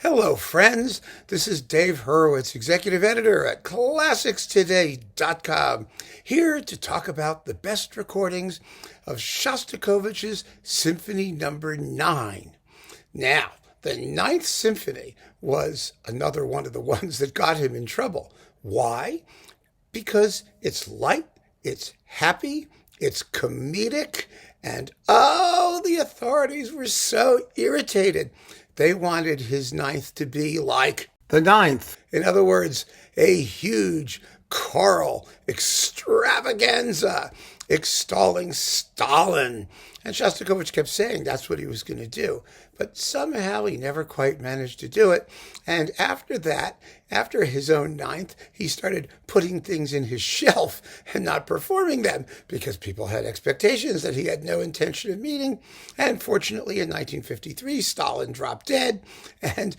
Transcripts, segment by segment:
Hello, friends. This is Dave Hurwitz, executive editor at ClassicsToday.com, here to talk about the best recordings of Shostakovich's Symphony Number 9. Now, the Ninth Symphony was another one of the ones that got him in trouble. Why? Because it's light, it's happy, it's comedic, and oh, the authorities were so irritated. They wanted his ninth to be like the ninth. In other words, a huge choral extravaganza extolling Stalin. And Shostakovich kept saying that's what he was going to do. But somehow he never quite managed to do it. And after that, after his own ninth, he started putting things in his shelf and not performing them because people had expectations that he had no intention of meeting. And fortunately, in 1953, Stalin dropped dead, and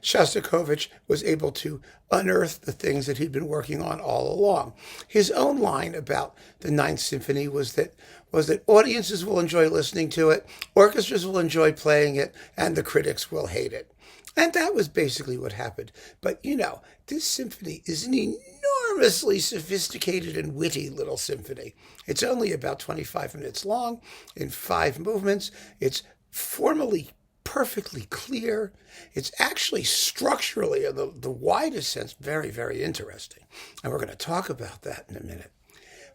Shostakovich was able to unearth the things that he'd been working on all along. His own line about the Ninth Symphony was that audiences will enjoy listening to it, orchestras will enjoy playing it, and the critics will hate it. And that was basically what happened. But, this symphony is an enormously sophisticated and witty little symphony. It's only about 25 minutes long in 5 movements. It's formally perfectly clear. It's actually structurally, in the widest sense, very, very interesting. And we're going to talk about that in a minute.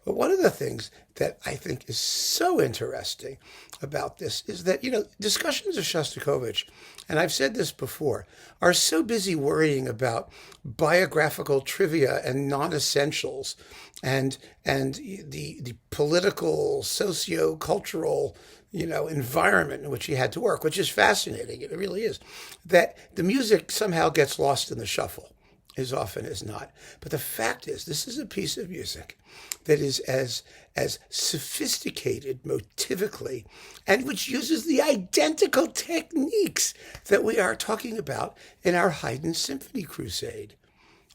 But one of the things that I think is so interesting about this is that, discussions of Shostakovich, and I've said this before, are so busy worrying about biographical trivia and non-essentials and the political, socio-cultural, environment in which he had to work, which is fascinating. It really is. That the music somehow gets lost in the shuffle as often as not. But the fact is, this is a piece of music that is as sophisticated motivically and which uses the identical techniques that we are talking about in our Haydn Symphony Crusade.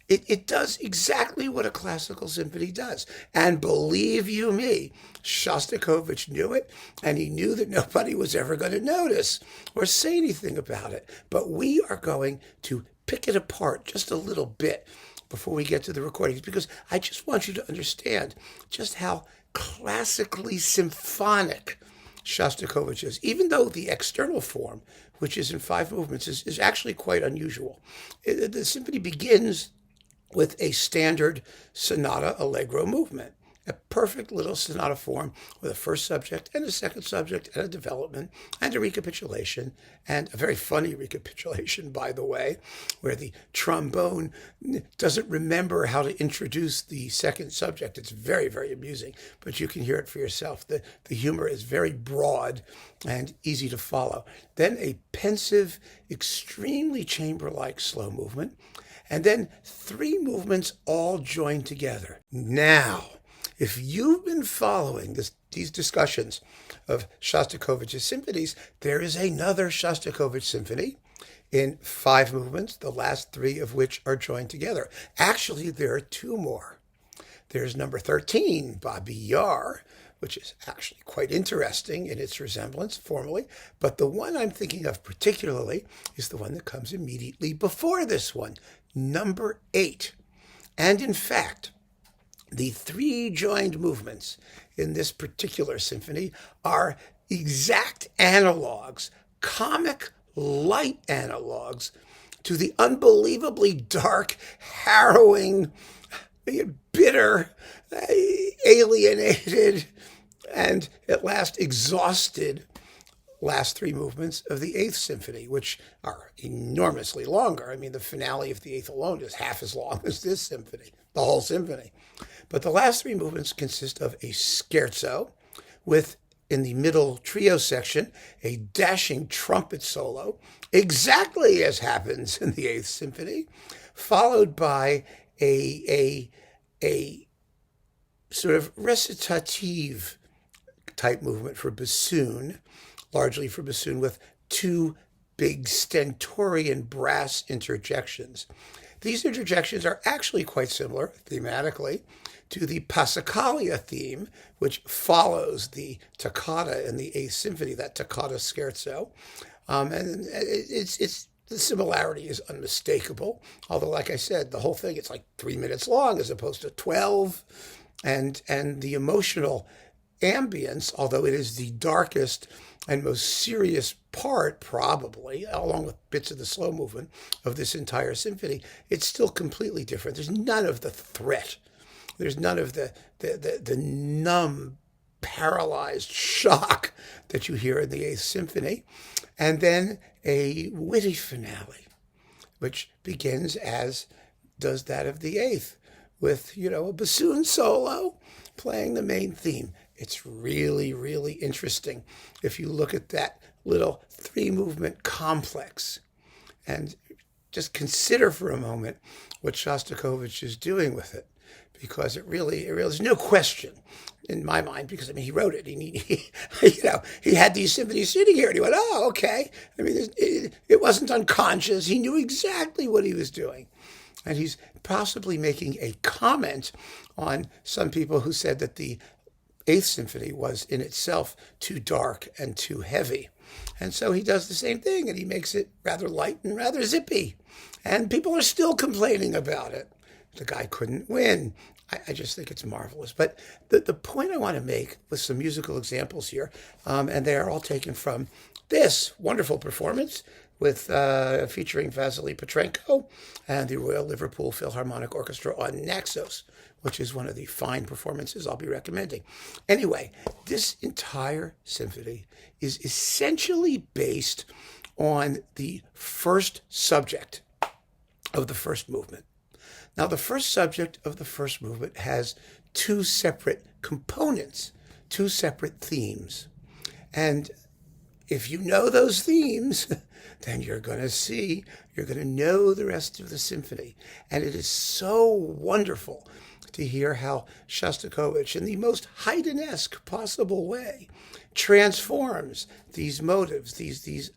It does exactly what a classical symphony does. And believe you me, Shostakovich knew it, and he knew that nobody was ever going to notice or say anything about it. But we are going to pick it apart just a little bit before we get to the recordings, because I just want you to understand just how classically symphonic Shostakovich is, even though the external form, which is in 5 movements, is actually quite unusual. The symphony begins with a standard sonata allegro movement, a perfect little sonata form with a first subject and a second subject and a development and a recapitulation, and a very funny recapitulation, by the way, where the trombone doesn't remember how to introduce the second subject. It's very, very amusing, but you can hear it for yourself. The humor is very broad and easy to follow. Then a pensive, extremely chamber-like slow movement, and then 3 movements all joined together. Now, if you've been following these discussions of Shostakovich's symphonies, there is another Shostakovich symphony in 5 movements, the last 3 of which are joined together. Actually, there are 2 more. There's number 13, Babi Yar, which is actually quite interesting in its resemblance formally, but the one I'm thinking of particularly is the one that comes immediately before this one, number 8. And in fact, the 3 joined movements in this particular symphony are exact analogs, comic light analogs, to the unbelievably dark, harrowing, bitter, alienated, and at last exhausted last 3 movements of the 8th Symphony, which are enormously longer. I mean, the finale of the 8th alone is half as long as this symphony, the whole symphony. But the last 3 movements consist of a scherzo with, in the middle trio section, a dashing trumpet solo, exactly as happens in the 8th Symphony, followed by a sort of recitative type movement for bassoon, largely for bassoon, with 2 big stentorian brass interjections. These interjections are actually quite similar thematically to the Passacaglia theme, which follows the toccata in the 8th Symphony, that toccata scherzo. And it's the similarity is unmistakable. Although, like I said, the whole thing, it's like 3 minutes long as opposed to 12. And the emotional ambience, although it is the darkest and most serious part, probably, along with bits of the slow movement of this entire symphony, it's still completely different. There's none of the threat. There's none of the numb, paralyzed shock that you hear in the Eighth Symphony. And then a witty finale, which begins as does that of the Eighth, with, a bassoon solo playing the main theme. It's really, really interesting if you look at that little 3-movement complex and just consider for a moment what Shostakovich is doing with it, because it really there's no question in my mind, because he wrote it. He had these symphonies sitting here, and he went, "Oh, okay." It wasn't unconscious. He knew exactly what he was doing. And he's possibly making a comment on some people who said that the Eighth Symphony was in itself too dark and too heavy. And so he does the same thing, and he makes it rather light and rather zippy. And people are still complaining about it. The guy couldn't win. I just think it's marvelous. But the point I want to make with some musical examples here, and they are all taken from this wonderful performance with featuring Vasily Petrenko and the Royal Liverpool Philharmonic Orchestra on Naxos, which is one of the fine performances I'll be recommending. Anyway, this entire symphony is essentially based on the first subject of the first movement. Now, the first subject of the first movement has 2 separate components, 2 separate themes. And if you know those themes, then you're going to know the rest of the symphony. And it is so wonderful to hear how Shostakovich, in the most Haydnesque possible way, transforms these motives, these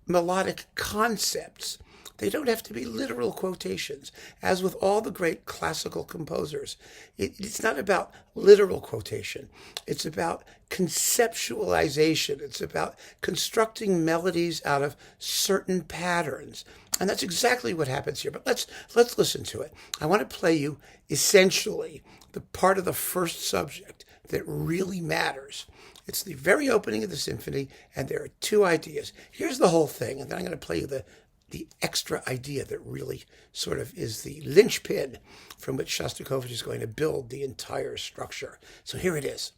melodic concepts. They don't have to be literal quotations. As with all the great classical composers, it's not about literal quotation. It's about conceptualization. It's about constructing melodies out of certain patterns. And that's exactly what happens here. But let's listen to it. I want to play you essentially the part of the first subject that really matters. It's the very opening of the symphony, and there are 2 ideas. Here's the whole thing, and then I'm going to play you the extra idea that really sort of is the linchpin from which Shostakovich is going to build the entire structure. So here it is.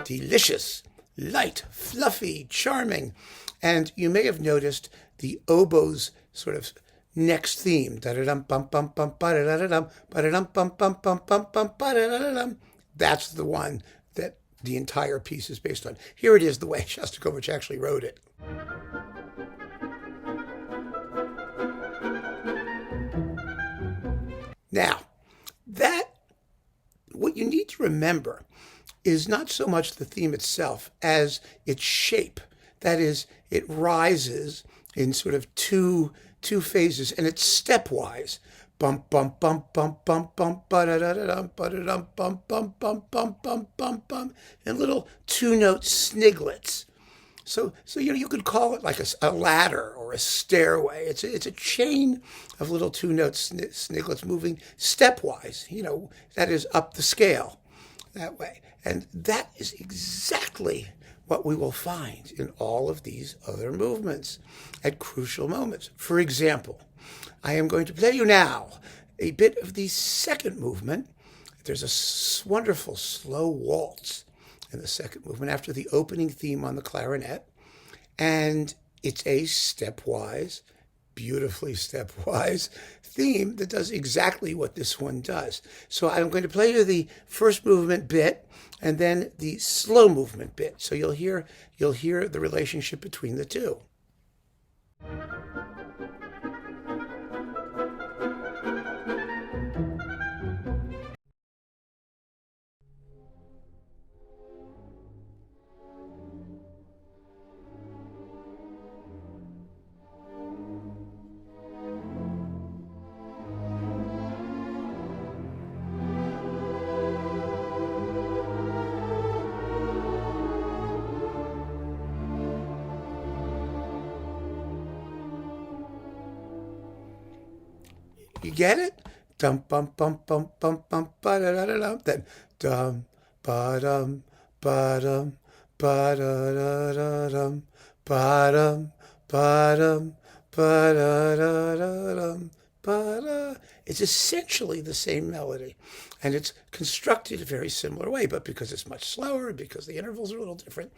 Delicious, light, fluffy, charming. And you may have noticed the oboe's sort of next theme. That's the one that the entire piece is based on. Here it is the way Shostakovich actually wrote it. Now, what you need to remember is not so much the theme itself as its shape. That is, it rises in sort of two phases, and it's stepwise. Bump, bump, bump, bump, bump, bump, ba-da-da-da-dum, ba-da-dum, bump, bump, bump, bump, bump, bump, bump, and little 2-note sniglets. So you could call it like a ladder or a stairway. It's a chain of little 2-note sniglets moving stepwise. That is up the scale that way. And that is exactly what we will find in all of these other movements at crucial moments. For example, I am going to play you now a bit of the second movement. There's a wonderful slow waltz in the second movement after the opening theme on the clarinet. And it's a stepwise, beautifully stepwise theme that does exactly what this one does. So I'm going to play you the first movement bit and then the slow movement bit. So you'll hear the relationship between the 2. You get it? Dum bum bum bum bum bum ba da da da dum. Then dum ba dum ba dum ba da da da dum ba dum ba dum ba da da da dum ba da. It's essentially the same melody, and it's constructed a very similar way. But because it's much slower, because the intervals are a little different,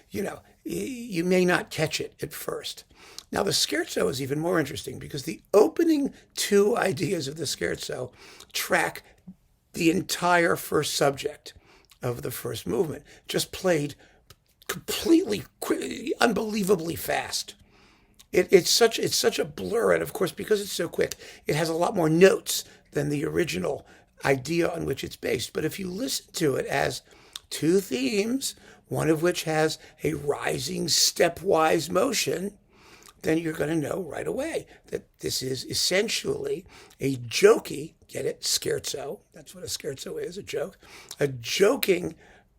you may not catch it at first. Now, the scherzo is even more interesting because the opening two ideas of the scherzo track the entire first subject of the first movement, just played completely, unbelievably fast. It's such a blur, and of course, because it's so quick, it has a lot more notes than the original idea on which it's based. But if you listen to it as two themes, one of which has a rising stepwise motion, then you're going to know right away that this is essentially a jokey, get it, scherzo, that's what a scherzo is, a joking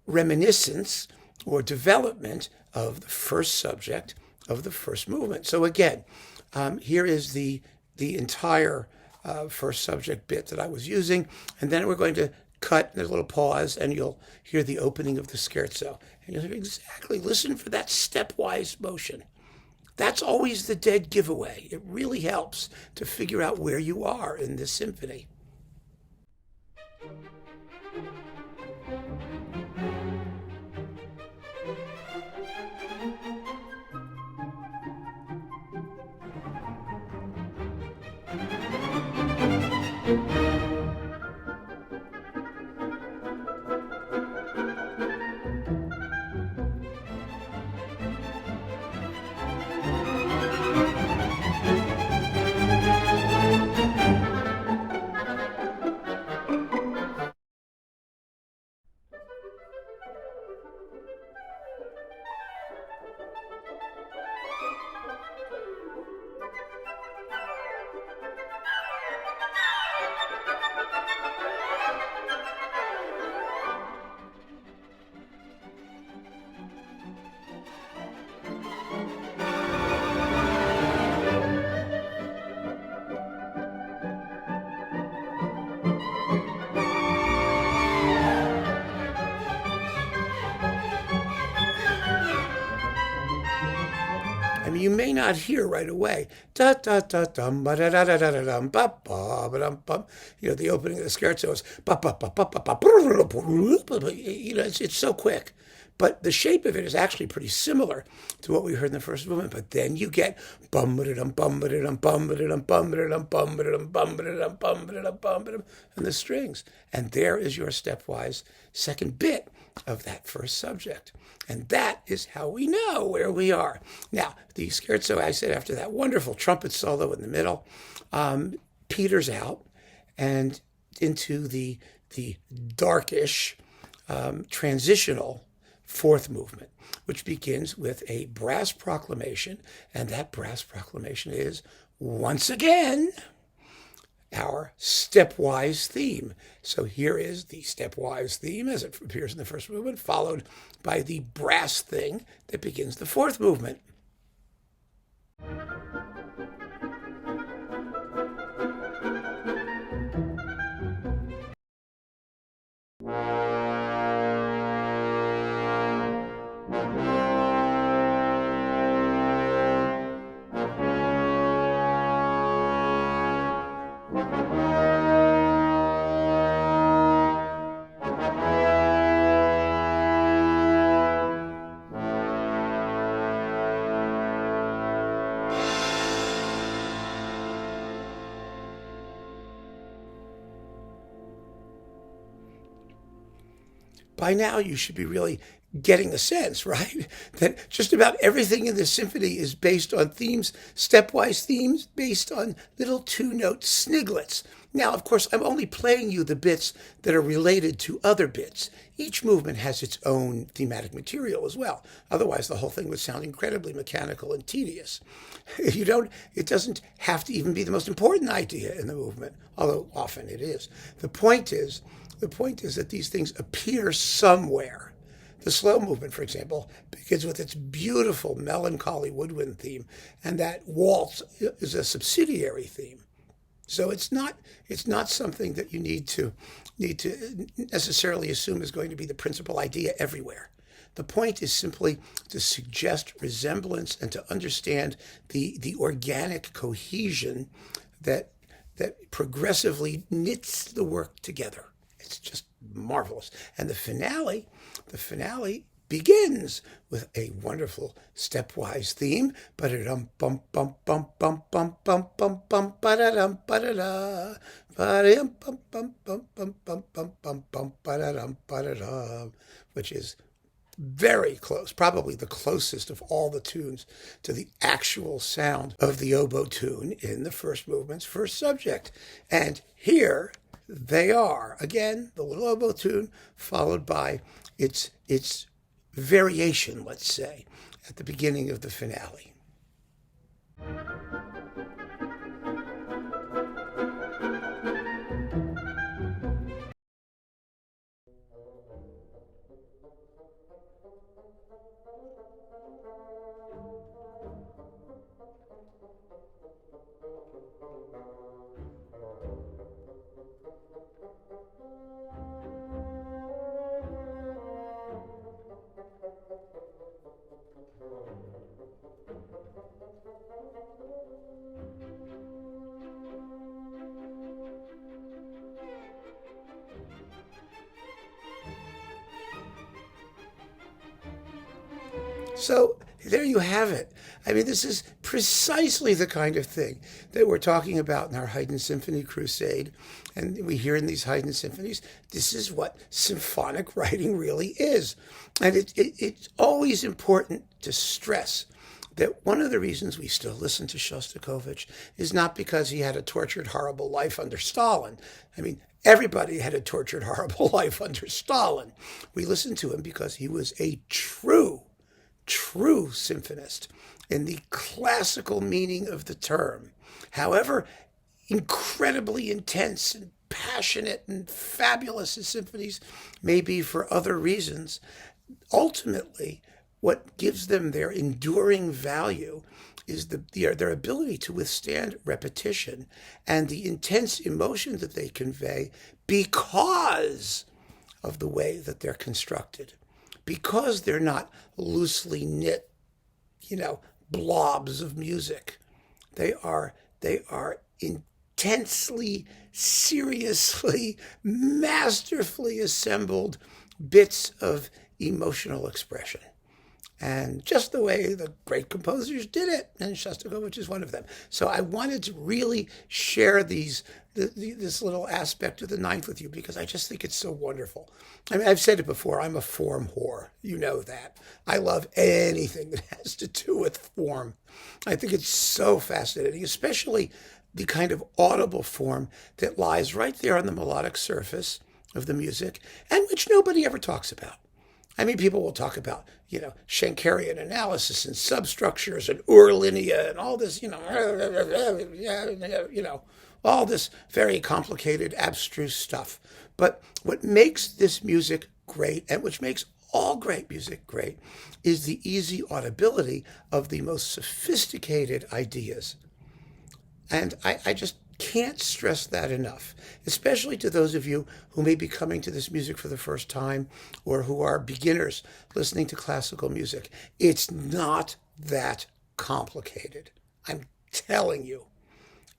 reminiscence or development of the first subject of the first movement. So again, here is the entire first subject bit that I was using, and then we're going to cut, there's a little pause, and you'll hear the opening of the scherzo. And you'll hear exactly, listen for that stepwise motion. That's always the dead giveaway. It really helps to figure out where you are in this symphony. I mean, you may not hear right away. Da da da dum ba da da da da dum ba ba ba dum bum. The opening of the scherzo is ba ba ba ba ba ba. It's so quick, but the shape of it is actually pretty similar to what we heard in the first movement. But then you get bum ba dum bum ba dum bum ba dum bum ba dum bum ba dum bum ba dum bum ba dum bum ba dum, and the strings, and there is your stepwise second bit of that first subject. And that is how we know where we are. Now, the scherzo, I said, after that wonderful trumpet solo in the middle, peters out and into the darkish transitional fourth movement, which begins with a brass proclamation. And that brass proclamation is, once again, our stepwise theme. So here is the stepwise theme as it appears in the first movement, followed by the brass thing that begins the fourth movement. By now, you should be really getting the sense, right? That just about everything in this symphony is based on themes, stepwise themes, based on little two-note sniglets. Now, of course, I'm only playing you the bits that are related to other bits. Each movement has its own thematic material as well. Otherwise, the whole thing would sound incredibly mechanical and tedious. It doesn't have to even be the most important idea in the movement, although often it is. The point is that these things appear somewhere. The slow movement, for example, begins with its beautiful melancholy woodwind theme, and that waltz is a subsidiary theme. So it's not something that you need to necessarily assume is going to be the principal idea everywhere. The point is simply to suggest resemblance and to understand the organic cohesion that progressively knits the work together. It's just marvelous. And the finale begins with a wonderful stepwise theme. Ba-da-dum bum bum bum bum bum bum bum bum ba-da-dum ba-da-da. Ba-dum bum bum bum bum bum bum bum bum ba-da-dum ba-da-dum, which is very close, probably the closest of all the tunes to the actual sound of the oboe tune in the first movement's first subject. And here they are. Again, the little oboe tune followed by its variation, let's say, at the beginning of the finale. So there you have it. I mean, this is precisely the kind of thing that we're talking about in our Haydn Symphony Crusade. And we hear in these Haydn symphonies, this is what symphonic writing really is. And it's always important to stress that one of the reasons we still listen to Shostakovich is not because he had a tortured, horrible life under Stalin. I mean, everybody had a tortured, horrible life under Stalin. We listen to him because he was a true symphonist in the classical meaning of the term. However incredibly intense and passionate and fabulous his symphonies may be for other reasons, ultimately what gives them their enduring value is their ability to withstand repetition and the intense emotion that they convey because of the way that they're constructed. Because they're not loosely knit, blobs of music. They are intensely, seriously, masterfully assembled bits of emotional expression. And just the way the great composers did it, and Shostakovich is one of them. So I wanted to really share this little aspect of the ninth with you because I just think it's so wonderful. I mean, I've said it before, I'm a form whore. You know that. I love anything that has to do with form. I think it's so fascinating, especially the kind of audible form that lies right there on the melodic surface of the music and which nobody ever talks about. I mean, people will talk about, Schenkerian analysis and substructures and urlinia and all this, all this very complicated, abstruse stuff. But what makes this music great and which makes all great music great is the easy audibility of the most sophisticated ideas. And I just can't stress that enough, especially to those of you who may be coming to this music for the first time or who are beginners listening to classical music. It's not that complicated. I'm telling you.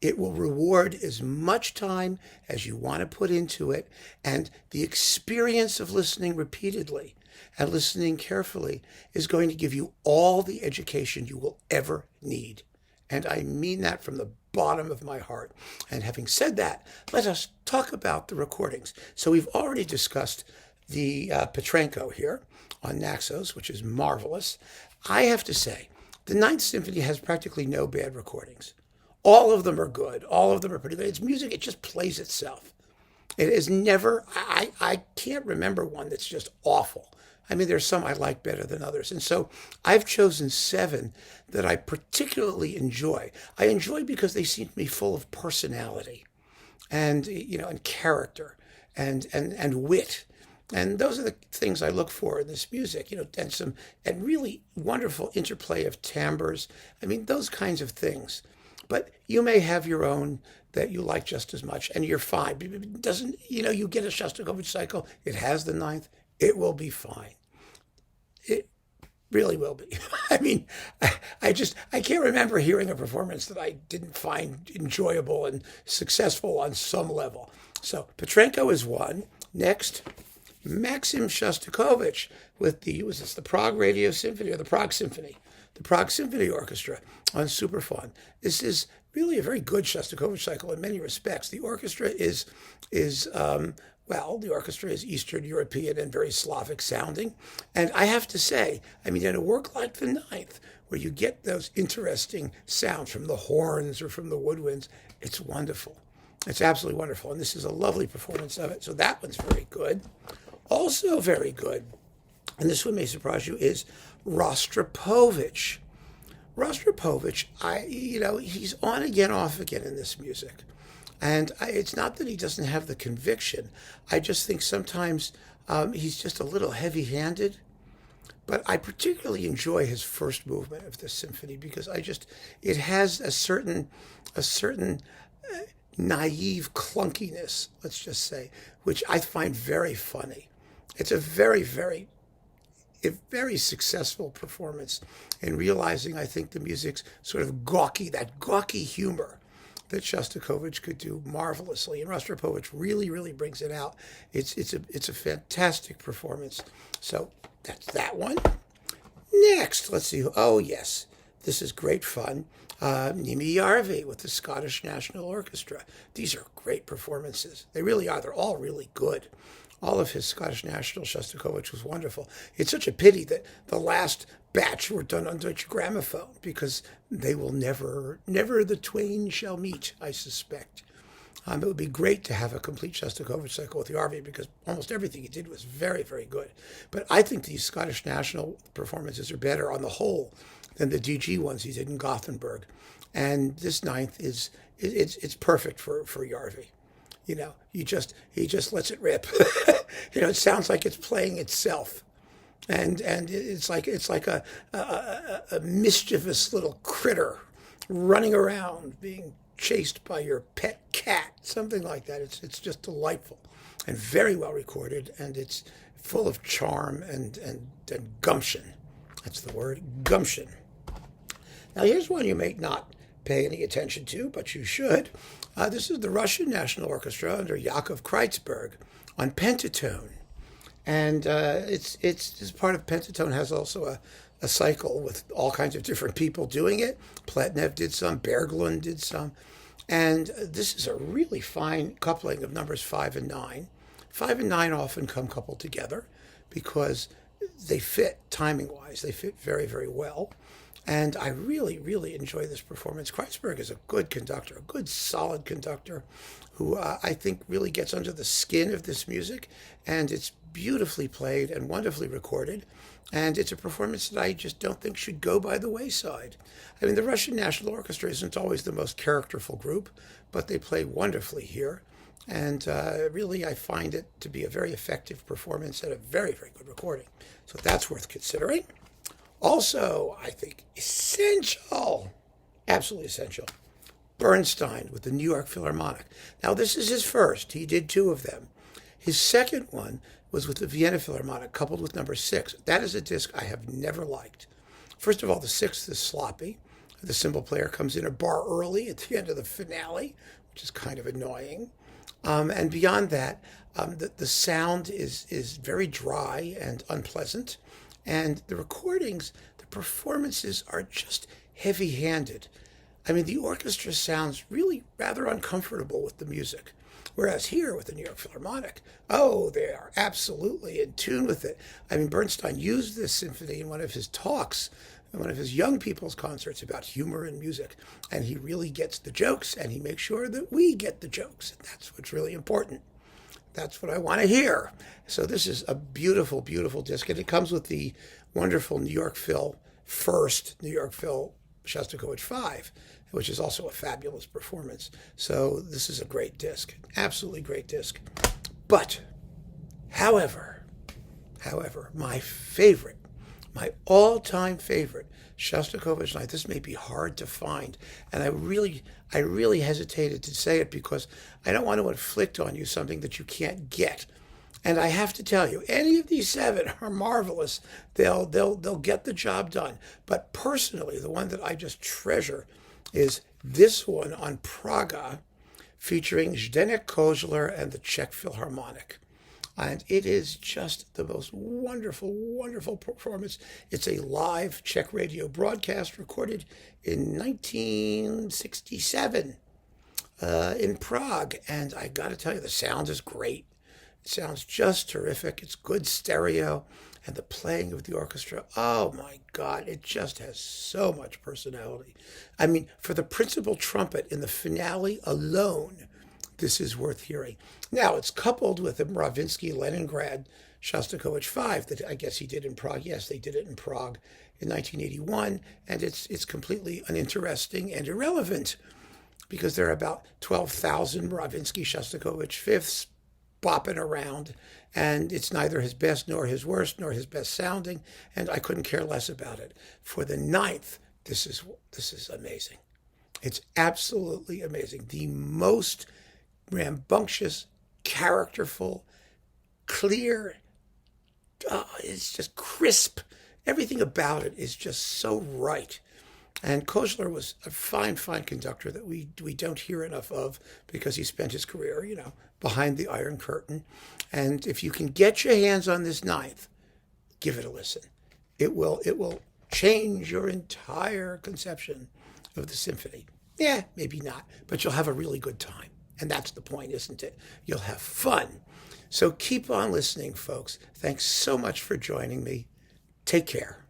It will reward as much time as you want to put into it, and the experience of listening repeatedly and listening carefully is going to give you all the education you will ever need. And I mean that from the bottom of my heart. And having said that, let us talk about the recordings. So we've already discussed the Petrenko here on Naxos, which is marvelous. I have to say, the Ninth Symphony has practically no bad recordings. All of them are good. All of them are pretty good. It's music. It just plays itself. It is never, I can't remember one that's just awful. I mean, there's some I like better than others. And so I've chosen 7 that I particularly enjoy. I enjoy because they seem to be full of personality and, and character and wit. And those are the things I look for in this music, and really wonderful interplay of timbres. I mean, those kinds of things. But you may have your own that you like just as much, and you're fine. It doesn't, you get a Shostakovich cycle, it has the ninth, it will be fine. It really will be. I mean, I can't remember hearing a performance that I didn't find enjoyable and successful on some level. So Petrenko is one. Next, Maxim Shostakovich with the Prague Radio Symphony or the Prague Symphony. The Prague Symphony Orchestra on Superfon. This is really a very good Shostakovich cycle in many respects. The orchestra is Eastern European and very Slavic sounding. And I have to say, in a work like the Ninth, where you get those interesting sounds from the horns or from the woodwinds, it's wonderful. It's absolutely wonderful. And this is a lovely performance of it. So that one's very good. Also very good, and this one may surprise you, is Rostropovich. Rostropovich, he's on again, off again in this music. And it's not that he doesn't have the conviction. I just think sometimes he's just a little heavy-handed. But I particularly enjoy his first movement of this symphony because it has a certain naive clunkiness, let's just say, which I find very funny. It's a very, very successful performance in realizing, I think, the music's sort of that gawky humor that Shostakovich could do marvelously. And Rostropovich really, really brings it out. It's a fantastic performance. So that's that one. Next, let's see. Oh, yes, this is great fun. Nimi Järvi with the Scottish National Orchestra. These are great performances. They really are. They're all really good. All of his Scottish National Shostakovich was wonderful. It's such a pity that the last batch were done on Deutsche Grammophon because they will never the twain shall meet, I suspect. It would be great to have a complete Shostakovich cycle with the Järvi because almost everything he did was very, very good. But I think these Scottish National performances are better on the whole than the DG ones he did in Gothenburg. And this ninth it's perfect for Järvi. He just lets it rip. It sounds like it's playing itself, and it's like a mischievous little critter running around being chased by your pet cat, something like that. It's just delightful and very well recorded, and it's full of charm and gumption. That's the word, gumption. Now here's one you may not pay any attention to, but you should. This is the Russian National Orchestra under Yakov Kreutzberg on pentatone. And this part of pentatone has also a cycle with all kinds of different people doing it. Pletnev did some, Berglund did some. And this is a really fine coupling of numbers 5 and 9. 5 and 9 often come coupled together because they fit timing-wise. They fit very, very well. And I really, really enjoy this performance. Kreutzberg is a good conductor, a good, solid conductor who I think really gets under the skin of this music. And it's beautifully played and wonderfully recorded. And it's a performance that I just don't think should go by the wayside. The Russian National Orchestra isn't always the most characterful group, but they play wonderfully here. And really, I find it to be a very effective performance and a very, very good recording. So that's worth considering. Also, I think essential, absolutely essential, Bernstein with the New York Philharmonic. Now, this is his first. He did 2 of them. His second one was with the Vienna Philharmonic, coupled with number 6. That is a disc I have never liked. First of all, the 6th is sloppy. The cymbal player comes in a bar early at the end of the finale, which is kind of annoying. And beyond that, the sound is very dry and unpleasant. And the recordings, the performances are just heavy-handed. The orchestra sounds really rather uncomfortable with the music. Whereas here with the New York Philharmonic, they are absolutely in tune with it. Bernstein used this symphony in one of his talks, in one of his young people's concerts about humor and music. And he really gets the jokes, and he makes sure that we get the jokes. And that's what's really important. That's what I want to hear. So this is a beautiful, beautiful disc. And it comes with the wonderful New York Phil first, New York Phil Shostakovich 5, which is also a fabulous performance. So this is a great disc, absolutely great disc. But, however, my favorite My all-time favorite Shostakovich Ninth. This may be hard to find, and I really hesitated to say it because I don't want to inflict on you something that you can't get. And I have to tell you, any of these 7 are marvelous. They'll get the job done. But personally, the one that I just treasure is this one on Praga, featuring Zdeněk Kozler and the Czech Philharmonic. And it is just the most wonderful, wonderful performance. It's a live Czech radio broadcast recorded in 1967 in Prague. And I got to tell you, the sound is great. It sounds just terrific. It's good stereo. And the playing of the orchestra, oh my God, it just has so much personality. I mean, for the principal trumpet in the finale alone, this is worth hearing. Now, it's coupled with the Mravinsky Leningrad Shostakovich 5 that I guess he did in Prague. Yes, they did it in Prague in 1981, and it's completely uninteresting and irrelevant because there are about 12,000 Mravinsky Shostakovich fifths bopping around, and it's neither his best nor his worst nor his best sounding, and I couldn't care less about it. For the 9th, this is amazing. It's absolutely amazing. The most rambunctious, characterful, clear, it's just crisp. Everything about it is just so right. And Kozler was a fine, fine conductor that we don't hear enough of because he spent his career, behind the Iron Curtain. And if you can get your hands on this 9th, give it a listen. It will change your entire conception of the symphony. Yeah, maybe not, but you'll have a really good time. And that's the point, isn't it? You'll have fun. So keep on listening, folks. Thanks so much for joining me. Take care.